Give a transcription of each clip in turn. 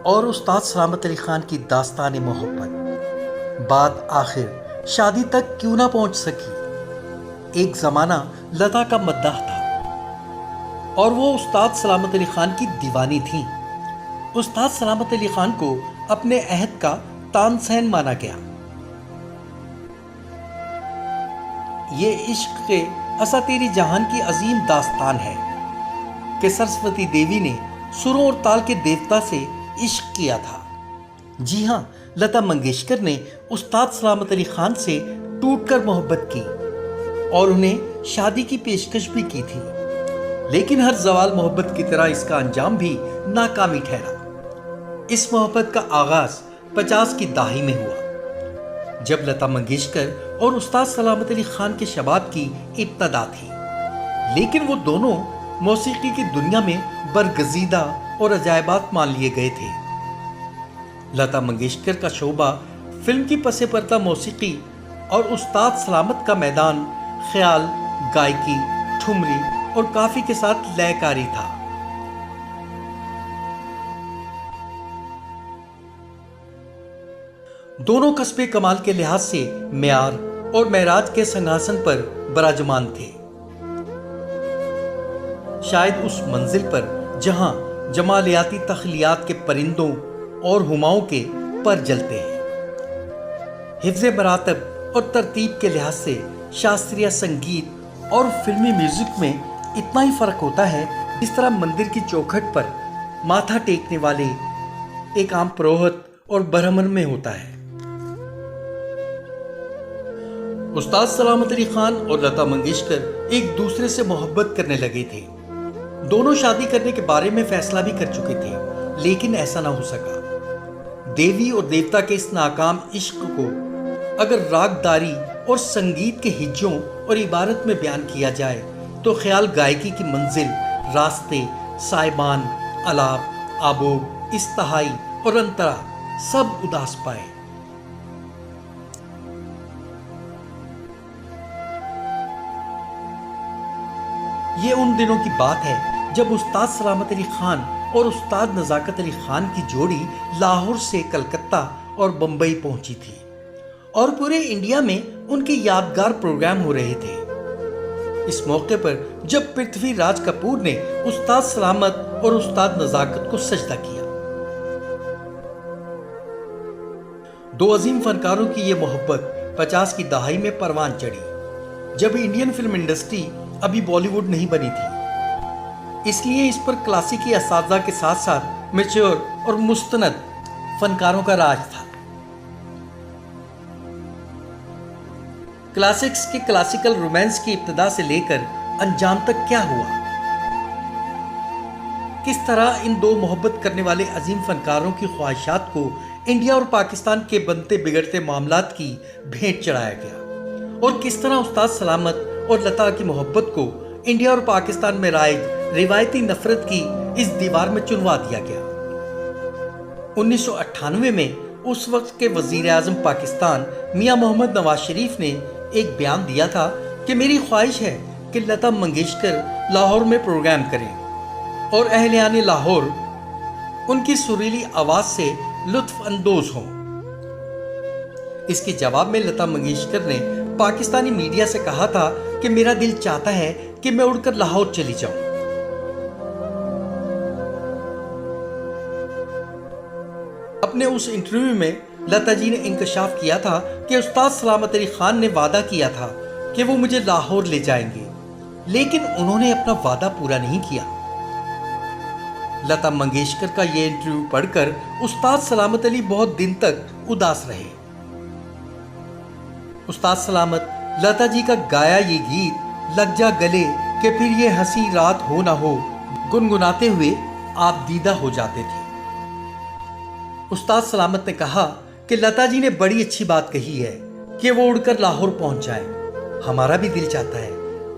और उस्ताद सलामत अली खान की दास्तान मोहब्बत। बात आखिर शादी तक क्यों ना पहुंच सकी। एक जमाना लता का मद्दाह था और वो उस्ताद सलामत अली खान की दीवानी थी। उस्ताद सलामत अली खान को अपने अहद का तानसेन माना गया। ये इश्क के असातीरी जहान की अजीम दास्तान है कि सरस्वती देवी ने सुरों और ताल के देवता से इश्क किया था। जी हां, लता मंगेशकर ने उस्ताद सलामत अली खान से टूटकर मोहब्बत की और उन्हें शादी की पेशकश भी की थी, लेकिन हर जवाल मोहब्बत की तरह इसका अंजाम भी नाकामी ठहरा। इस मोहब्बत का आगाज 50 की दहाई में हुआ, जब लता मंगेशकर और उस्ताद सलामत अली खान के शबाब की इब्तदा थी। लेकिन वो दोनों मौसीकी की दुनिया में बरगजीदा और अजायबात मान लिए गए थे। लता मंगेशकर का शोबा फिल्म की पसे पर्दा मौसीकी और उस्ताद सलामत का मैदान ख्याल, गायकी, ठुमरी और काफी के साथ लयकारी था। दोनों कस्बे कमाल के लिहाज से मेयार और मेराज के सिंहासन पर बराजमान थे। शायद उस मंजिल पर जहां जमालियाती तखलियात के परिंदों और हुमाओं के पर जलते हैं। हिफ्ज़े मरातब और तरतीब के लिहाज से शास्त्रीय संगीत और फिल्मी म्यूजिक में इतना ही फर्क होता है जिस तरह मंदिर की चौखट पर माथा टेकने वाले एक आम पुरोहित और ब्राह्मण में होता है। उस्ताद सलामत अली खान और लता मंगेशकर एक दूसरे से मोहब्बत करने लगे थे। दोनों शादी करने के बारे में फैसला भी कर चुके थे, लेकिन ऐसा ना हो सका। देवी और देवता के इस नाकाम इश्क को अगर रागदारी और संगीत के हिज्जों और इबारत में बयान किया जाए तो ख्याल गायकी की मंजिल, रास्ते, साइबान, अलाप, आबोग, इस्तहाई और अंतरा सब उदास पाए। ये उन दिनों की बात है जब उस्ताद सलामत अली खान और उस्ताद नज़ाकत अली खान की जोड़ी लाहौर से कलकत्ता और बंबई पहुंची थी और पूरे इंडिया में उनके यादगार प्रोग्राम हो रहे थे। इस मौके पर जब पृथ्वीराज कपूर ने उस्ताद सलामत और उस्ताद नज़ाकत को सजदा किया। दो अजीम फनकारों की यह मोहब्बत 50 की दहाई में परवान चढ़ी, जब इंडियन फिल्म इंडस्ट्री अभी बॉलीवुड नहीं बनी थी। इसलिए इस पर क्लासिकी असातिज़ा के साथ साथ मैच्योर और मुस्तनद फनकारों का राज था। क्लासिक्स के क्लासिकल रोमांस की इब्तिदा से लेकर अंजाम तक क्या हुआ, किस तरह इन दो मोहब्बत करने वाले अजीम फनकारों की ख्वाहिशात को इंडिया और पाकिस्तान के बनते बिगड़ते मामलात की भेंट चढ़ाया गया और किस तरह उस्ताद सलामत और लता की मोहब्बत को इंडिया और पाकिस्तान में राइज रिवायती नफरत की इस दीवार में चुनवा दिया गया। 1998 में उस वक्त के वजीर आजम पाकिस्तान मियां मोहम्मद नवाज शरीफ ने एक बयान दिया था कि मेरी ख्वाहिश है कि लता मंगेशकर लाहौर में प्रोग्राम करें और अहलियाने लाहौर उनकी सुरीली आवाज से लुत्फ अंदोज हों। इसके जवाब में लता मंगेशकर ने पाकिस्तानी मीडिया से कहा था कि मेरा दिल चाहता है कि मैं उड़कर लाहौर चली जाऊं। अपने उस इंटरव्यू में लता जी ने इंकशाफ किया था कि उस्ताद सलामत अली खान ने वादा किया था कि वो मुझे लाहौर ले जाएंगे, लेकिन उन्होंने अपना वादा पूरा नहीं किया। लता मंगेशकर का यह इंटरव्यू पढ़कर उस्ताद सलामत अली बहुत दिन तक उदास रहे। उस्ताद सलामत लता जी का गाया ये गीत लग जा गले कि फिर ये हंसी रात हो ना हो गुनगुनाते हुए आप दीदा हो जाते थे। उस्ताद सलामत ने कहा कि लता जी ने बड़ी अच्छी बात कही है कि वो उड़कर लाहौर पहुंच जाएं। हमारा भी दिल चाहता है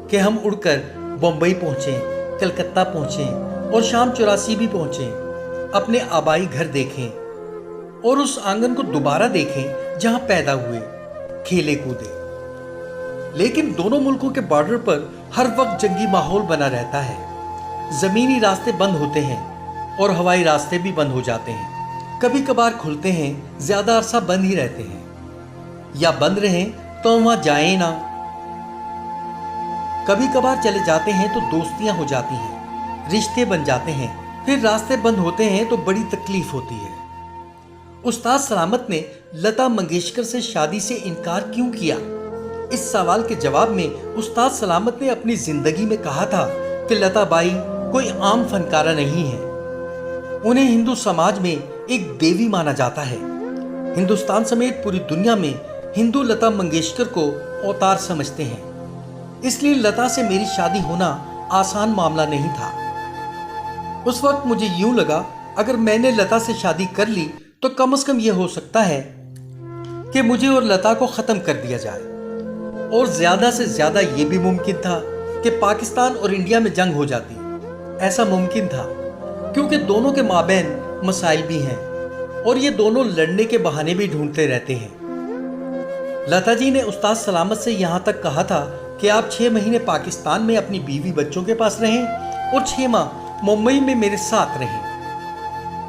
कि हम उड़कर बम्बई पहुंचें, कलकत्ता पहुंचें और शाम 84 भी पहुंचें, अपने आबाई घर देखें और उस आंगन को दोबारा देखें जहां पैदा हुए, खेले कूदे। लेकिन दोनों मुल्कों के बॉर्डर पर हर वक्त जंगी माहौल बना रहता है। जमीनी रास्ते बंद होते हैं और हवाई रास्ते भी बंद हो जाते हैं। कभी कभार खुलते हैं, ज्यादा अरसा बंद ही रहते हैं, या बंद रहें तो वहां जाएं ना। कभी कभार चले जाते हैं तो दोस्तियां हो जाती हैं, रिश्ते बन जाते हैं, फिर रास्ते बंद होते हैं तो बड़ी तकलीफ होती है। उस्ताद सलामत ने लता मंगेशकर से शादी से इनकार क्यों किया? इस सवाल के जवाब में उस्ताद सलामत ने अपनी जिंदगी में कहा था कि लता बाई कोई आम फनकारा नहीं है। उन्हें हिंदू समाज में एक देवी माना जाता है। हिंदुस्तान समेत पूरी दुनिया में हिंदू लता मंगेशकर को अवतार समझते हैं। इसलिए लता से मेरी शादी होना आसान मामला नहीं था। उस वक्त मुझे यूं लगा, अगर मैंने लता से शादी कर ली तो कम से कम यह हो सकता है कि मुझे और लता को खत्म कर दिया जाए, और ज्यादा से ज्यादा यह भी मुमकिन था कि पाकिस्तान और इंडिया में जंग हो जाती। ऐसा मुमकिन था क्योंकि दोनों के माबैन मसाइल भी हैं और ये दोनों लड़ने के बहाने भी ढूंढते रहते हैं। लता जी ने उस्ताद सलामत से यहाँ तक कहा था कि आप 6 महीने पाकिस्तान में अपनी बीवी बच्चों के पास रहें और 6 माह मुंबई में मेरे साथ रहें।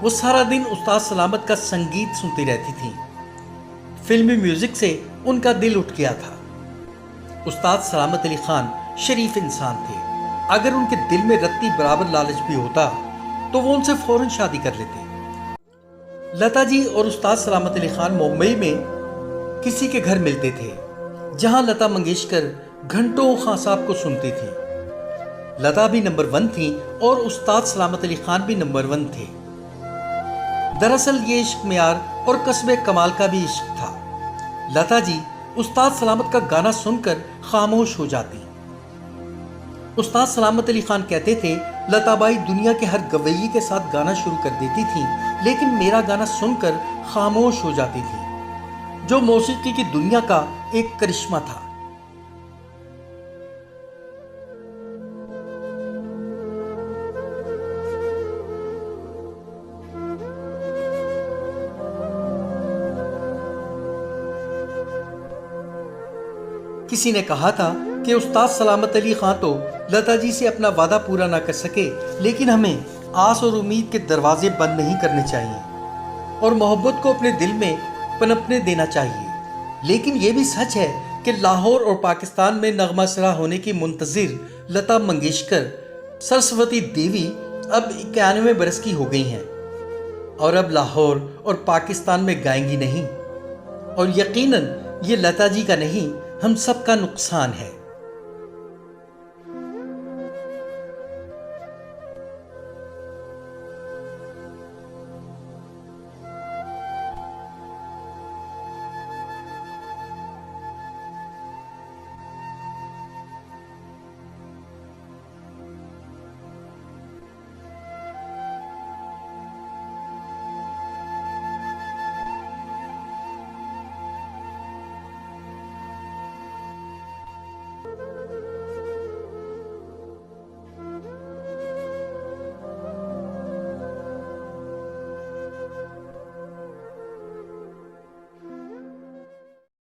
वो सारा दिन उस्ताद सलामत का संगीत सुनती रहती थी। फिल्मी म्यूजिक से उनका दिल उठ गया था। उस्ताद सलामत अली खान शरीफ इंसान थे। अगर उनके दिल में रत्ती बराबर लालच भी होता तो वो उनसे फौरन शादी कर लेते। लता जी और उस्ताद सलामत अली खान मुंबई में किसी के घर मिलते थे, जहां लता मंगेशकर घंटों खान साहब को सुनती थी। लता भी नंबर 1 थी और उस्ताद सलामत अली खान भी नंबर 1 थे। दरअसल ये इश्क म्यार और कस्बे कमाल का भी इश्क था। लता जी उस्ताद सलामत का गाना सुनकर खामोश हो जाती। उस्ताद सलामत अली खान कहते थे, लताबाई दुनिया के हर गवैये के साथ गाना शुरू कर देती थी, लेकिन मेरा गाना सुनकर खामोश हो जाती थी, जो मौसीकी की दुनिया का एक करिश्मा था। किसी ने कहा था कि उस्ताद सलामत अली खान तो लता जी से अपना वादा पूरा ना कर सके, लेकिन हमें आस और उम्मीद के दरवाजे बंद नहीं करने चाहिए और मोहब्बत को अपने दिल में पनपने देना चाहिए। लेकिन यह भी सच है कि लाहौर और पाकिस्तान में नगमा सरा होने की मुंतजिर लता मंगेशकर सरस्वती देवी अब 91 बरस की हो गई हैं और अब लाहौर और पाकिस्तान में गाएंगी नहीं। और यकीनन ये लता जी का नहीं, हम सब का नुकसान है।